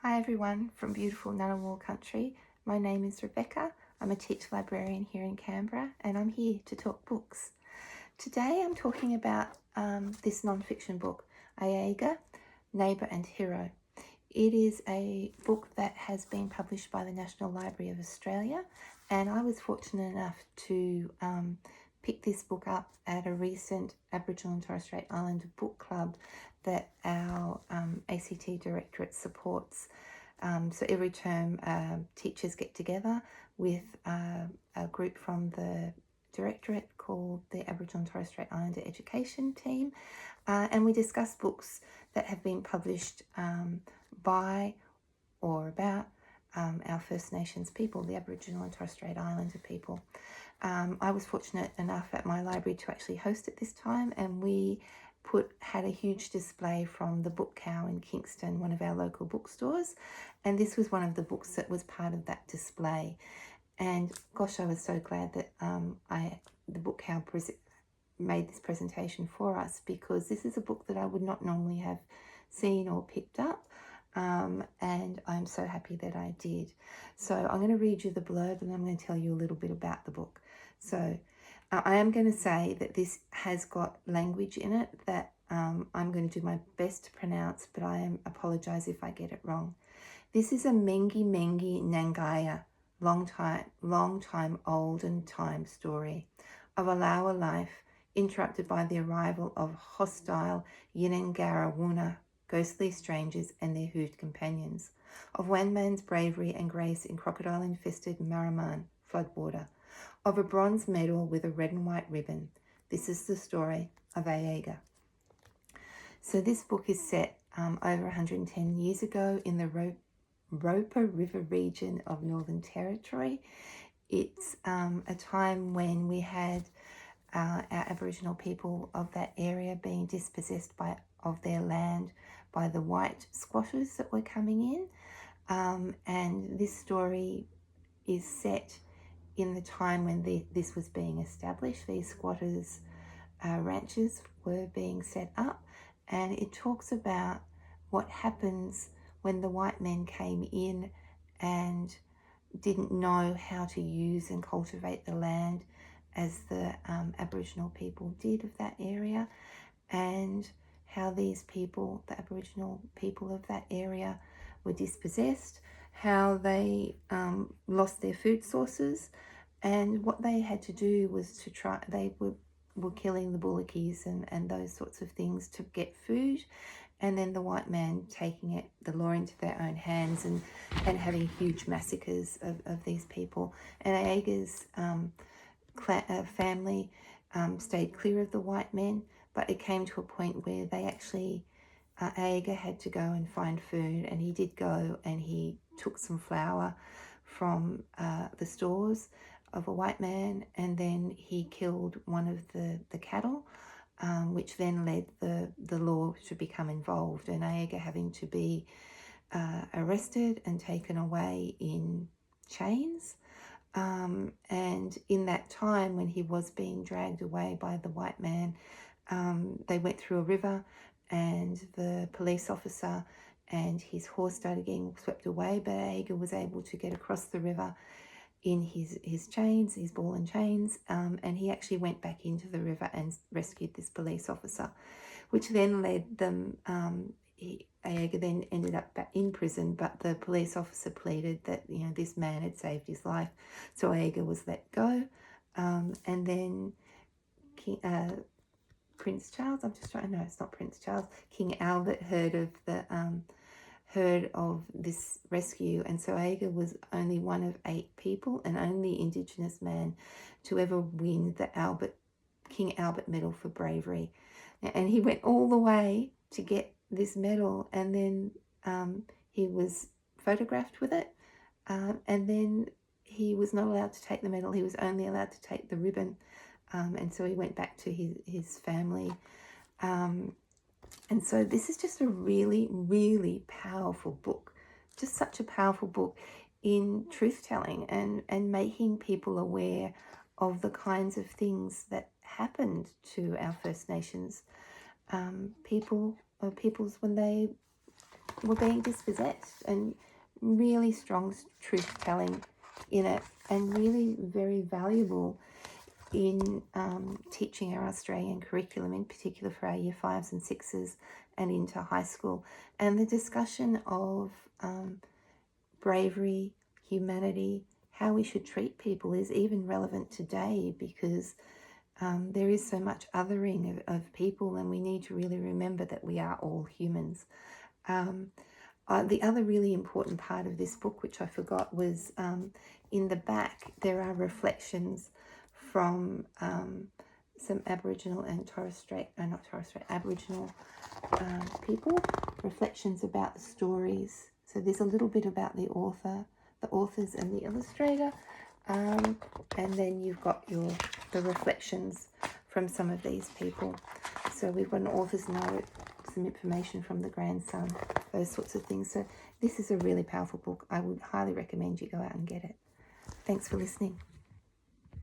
Hi everyone from beautiful Ngunnawal country. My name is Rebecca. I'm a teacher librarian here in Canberra and I'm here to talk books. Today I'm talking about this non-fiction book, Ayaiga Neighbour and Hero. It is a book that has been published by the National Library of Australia, and I was fortunate enough to pick this book up at a recent Aboriginal and Torres Strait Islander book club that our ACT Directorate supports. So every term teachers get together with a group from the Directorate called the Aboriginal and Torres Strait Islander Education Team, and we discuss books that have been published by or about our First Nations people, the Aboriginal and Torres Strait Islander people. I was fortunate enough at my library to actually host it this time, and we had a huge display from the Book Cow in Kingston, one of our local bookstores, and this was one of the books that was part of that display. And gosh, I was so glad that the Book Cow made this presentation for us, because this is a book that I would not normally have seen or picked up, and I'm so happy that I did. So I'm going to read you the blurb and I'm going to tell you a little bit about the book. So I am going to say that this has got language in it that I'm going to do my best to pronounce, but I apologise if I get it wrong. This is a Mengi Mengi Nangaya, long time olden time story of a Lawa life interrupted by the arrival of hostile Yinengara Wuna, ghostly strangers and their hooved companions, of one man's bravery and grace in crocodile-infested Marraman floodwater, of a bronze medal with a red and white ribbon. This is the story of Ayaiga. So this book is set over 110 years ago in the Rooer River Region of Northern Territory. It's a time when we had our Aboriginal people of that area being dispossessed of their land by the white squatters that were coming in. And this story is set in the time when this was being established. These squatters' ranches were being set up, and it talks about what happens when the white men came in and didn't know how to use and cultivate the land as the Aboriginal people did of that area, and how these people, the Aboriginal people of that area, were dispossessed, how they lost their food sources, and what they had to do was to try, they were killing the bullockies and those sorts of things to get food, and then the white man taking the law into their own hands and having huge massacres of these people. And Ayaiga's family stayed clear of the white men, but it came to a point where they actually, Ayaiga had to go and find food, and he did go and he took some flour from the stores of a white man, and then he killed one of the cattle, which then led the law to become involved, and Ayaiga having to be arrested and taken away in chains. And in that time when he was being dragged away by the white man, they went through a river, and the police officer and his horse started getting swept away, but Ayaiga was able to get across the river in his chains, his ball and chains, and he actually went back into the river and rescued this police officer, which then led them, Ayaiga then ended up back in prison, but the police officer pleaded that, this man had saved his life, so Ayaiga was let go, and then Prince Charles, it's not Prince Charles, King Albert heard of this rescue, and so Ayaiga was only one of 8 people and only Indigenous man to ever win the King Albert Medal for bravery, and he went all the way to get this medal, and then he was photographed with it, and then he was not allowed to take the medal. He was only allowed to take the ribbon, and so he went back to his family. And so this is just a really, really powerful book, just such a powerful book in truth-telling and making people aware of the kinds of things that happened to our First Nations peoples when they were being dispossessed, and really strong truth telling in it, and really very valuable in teaching our Australian curriculum, in particular for our year 5s and 6s and into high school. And the discussion of bravery, humanity, how we should treat people is even relevant today, because there is so much othering of people, and we need to really remember that we are all humans. The other really important part of this book, which I forgot, was in the back there are reflections from some Aboriginal and Aboriginal people, reflections about the stories. So there's a little bit about the authors and the illustrator, and then you've got the reflections from some of these people. So we've got an author's note, some information from the grandson, those sorts of things. So this is a really powerful book. I would highly recommend you go out and get it. Thanks for listening.